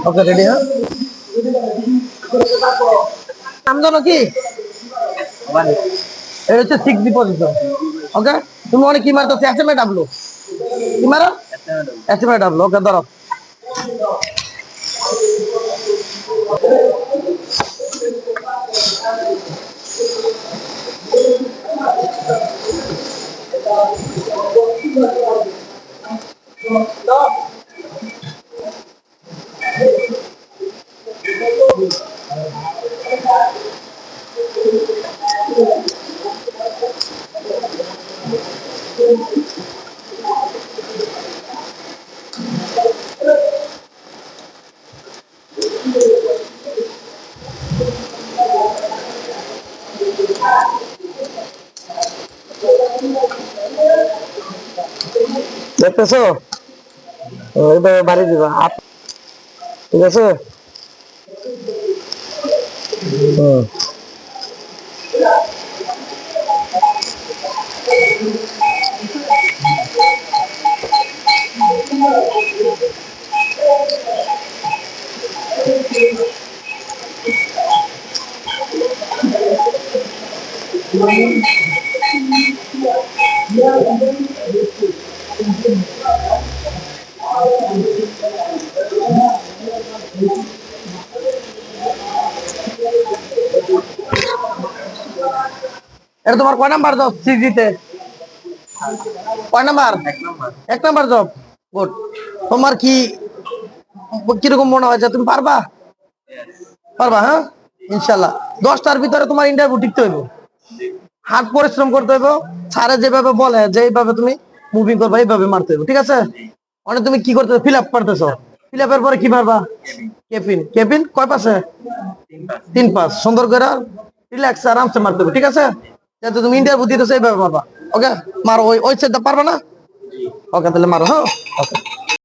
okay ready হ্যাঁ নাম জানো কি এটা হচ্ছে 6 পজিশন ওকে তুমি অনেক কি মারতো এসএমএ ডাব্লু কি মারো এসএমএ ডাব্লু ওকে ধরো দেখতেছো এইভাবে বাড়ি দিবা ঠিক আছে এটা তোমার কয় নাম্বার জব সিজিতে কয় নাম্বার 1 নাম্বার জব গুড তোমার কি কিরকম মনে হয় যে তুমি পারবা পারবা হ্যাঁ ইনশাল্লাহ 10টার ভিতরে তোমার ইন্টারভিউ টিকতে হইব হাত পরিশ্রম করতে হইব স্যারে যেভাবে বলে যে এইভাবে তুমি মুভিং করবা এইভাবে মারতে হইব ঠিক আছে মানে তুমি কি করতে ফিল আপ করতেছো ফিল আপের পরে কি পারবা কেবিন কেবিন কয় পাশে 3 পাস সুন্দর করে রিল্যাক্স আরামসে মারতে হবে ঠিক আছে যাতে তুমি ইন্টারভিউ দিতেছো এইভাবে মারবা ওকে মারো ওই সাইডটা পারবা না ওকে তাহলে মারো হ্যাঁ ওকে